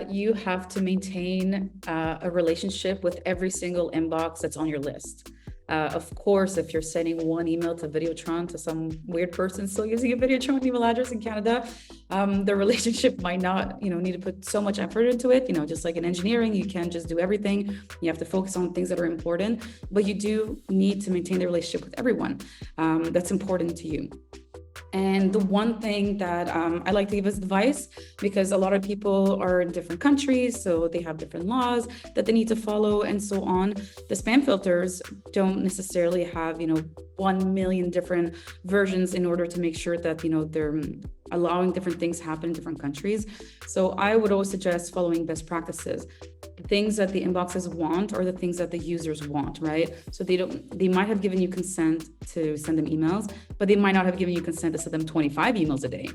that you have to maintain a relationship with every single inbox that's on your list. Of course, if you're sending one email to Videotron to some weird person still using a Videotron email address in Canada, the relationship might not, need to put so much effort into it. Just like in engineering, you can't just do everything. You have to focus on things that are important, but you do need to maintain the relationship with everyone that's important to you. And the one thing that I like to give as advice, because a lot of people are in different countries, so they have different laws that they need to follow and so on. The spam filters don't necessarily have, 1 million different versions in order to make sure that, they're allowing different things happen in different countries. So I would always suggest following best practices. The things that the inboxes want are the things that the users want, right? So they might have given you consent to send them emails, but they might not have given you consent to send them 25 emails a day.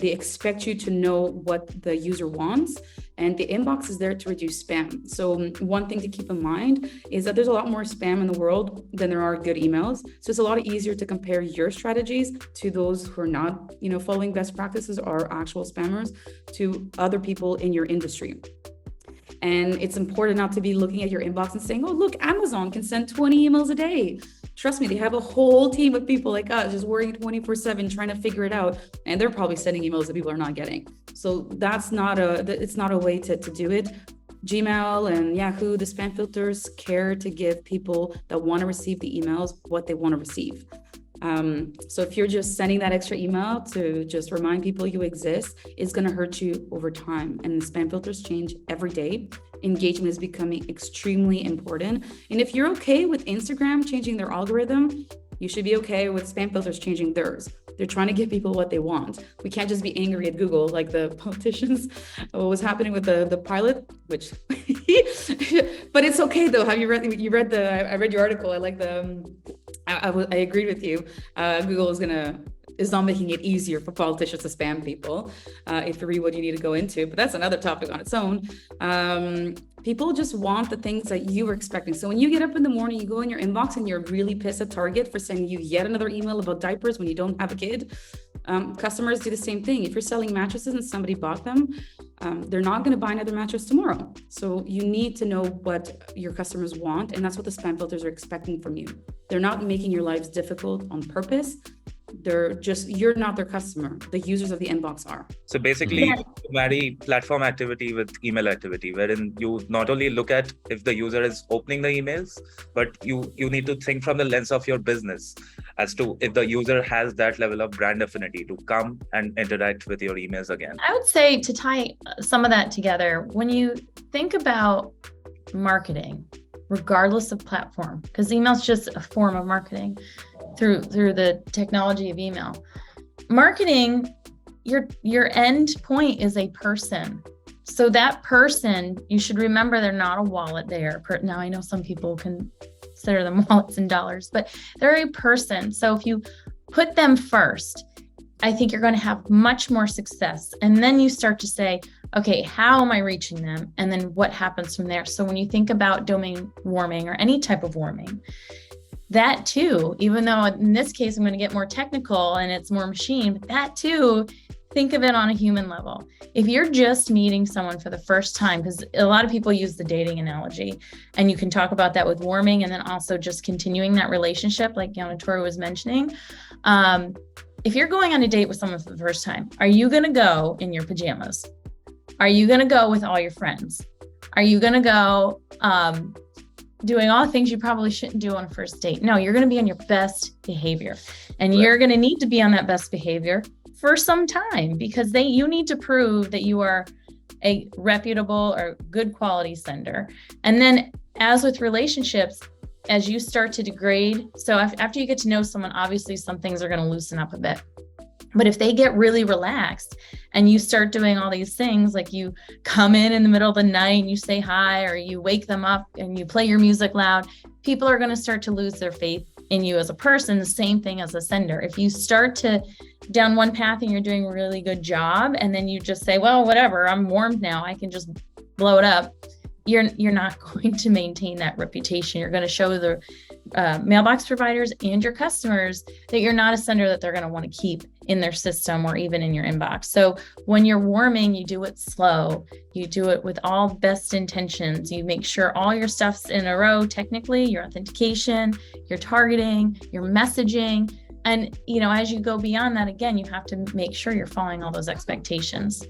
They expect you to know what the user wants, and the inbox is there to reduce spam. So one thing to keep in mind is that there's a lot more spam in the world than there are good emails. So it's a lot easier to compare your strategies to those who are not, following best practices or actual spammers to other people in your industry. And it's important not to be looking at your inbox and saying, oh, look, Amazon can send 20 emails a day. Trust me, they have a whole team of people like us just working 24/7 trying to figure it out. And they're probably sending emails that people are not getting. So it's not a way to do it. Gmail and Yahoo, the spam filters care to give people that want to receive the emails what they want to receive. So if you're just sending that extra email to just remind people you exist, it's going to hurt you over time. And the spam filters change every day. Engagement is becoming extremely important. And if you're okay with Instagram changing their algorithm, you should be okay with spam filters changing theirs. They're trying to give people what they want. We can't just be angry at Google like the politicians. What was happening with the pilot, which, but it's okay though. Have you read? I read your article. I like I agreed with you. Google is not making it easier for politicians to spam people, if you read what you need to go into, but that's another topic on its own. People just want the things that you were expecting. So when you get up in the morning, you go in your inbox and you're really pissed at Target for sending you yet another email about diapers when you don't have a kid. Customers do the same thing. If you're selling mattresses and somebody bought them, they're not going to buy another mattress tomorrow. So you need to know what your customers want, and that's what the spam filters are expecting from you. They're not making your lives difficult on purpose. You're not their customer. The users of the inbox are. So basically, you marry platform activity with email activity, wherein you not only look at if the user is opening the emails, but you need to think from the lens of your business as to if the user has that level of brand affinity to come and interact with your emails again. I would say, to tie some of that together, when you think about marketing, regardless of platform, because email is just a form of marketing through the technology of email. Marketing, your end point is a person. So that person, you should remember they're not a wallet there. Now I know some people consider them wallets in dollars, but they're a person. So if you put them first, I think you're going to have much more success. And then you start to say, okay, how am I reaching them? And then what happens from there? So when you think about domain warming or any type of warming, that too, even though in this case, I'm going to get more technical and it's more machine, but that too, think of it on a human level. If you're just meeting someone for the first time, because a lot of people use the dating analogy, and you can talk about that with warming and then also just continuing that relationship, like Tori was mentioning. If you're going on a date with someone for the first time, are you going to go in your pajamas? Are you going to go with all your friends? Are you going to go doing all the things you probably shouldn't do on a first date? No, you're going to be on your best behavior, and right. You're going to need to be on that best behavior for some time, because you need to prove that you are a reputable or good quality sender. And then as with relationships, as you start to degrade, so after you get to know someone, obviously some things are going to loosen up a bit. But if they get really relaxed and you start doing all these things, like you come in the middle of the night and you say hi, or you wake them up and you play your music loud, people are going to start to lose their faith in you as a person. The same thing as a sender. If you start to down one path and you're doing a really good job, and then you just say, well, whatever, I'm warmed now, I can just blow it up, you're not going to maintain that reputation. You're going to show the mailbox providers and your customers that you're not a sender that they're going to want to keep in their system or even in your inbox. So when you're warming, you do it slow, you do it with all best intentions. You make sure all your stuff's in a row, technically, your authentication, your targeting, your messaging. And, as you go beyond that, again, you have to make sure you're following all those expectations.